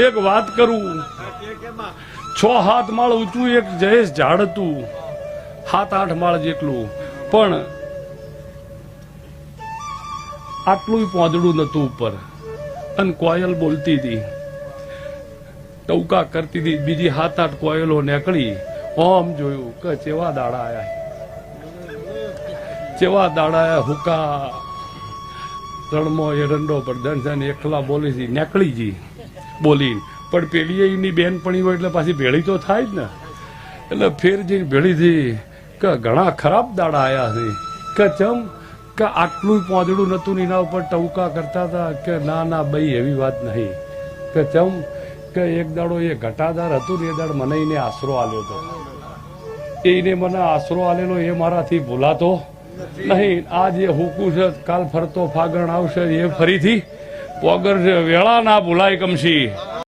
એક વાત કરું, 6-7 માળ ઊંચું એક જયેશ ઝાડ હતું, 7-8 માળ જેટલું, પણ આટલું પોંદડું નતું ઉપર. અને કોયલ બોલતી હતી, ટવકા કરતી હતી, બીજી 7-8 કોયલો નીકળી. ઓમ જોયું કે ચેવા દાડા આયા, ચેવા દાડા આયા. હુકા રણમો એરંડો પ્રદર્શન એકલા બોલી હતી, નીકળી જી બોલી. પણ પેલી એની બેનપણી હોય એટલે પાછી ભેળી તો થાય જ ને. એટલે ફેર જઈને ભેળી થઈ કે ઘણા ખરાબ દાડા આયા છે. કે ચમ કે આટલું પોંદડું નતું, એના ઉપર ટવકા કરતા હતા. કે ના ના ભાઈ એવી વાત નહીં. કે ચમ કે એક દાડો એ ઘટાદાર હતું ને, એ દાડ મને એને આશરો આલ્યો હતો. એને મને આશરો આલેલો એ મારાથી ભૂલાતો નહીં. આ જે હુકું છે, કાલ ફરતો ફાગણ આવશે, એ ફરીથી પોગર છે. વેળા ના ભૂલાય કમશી.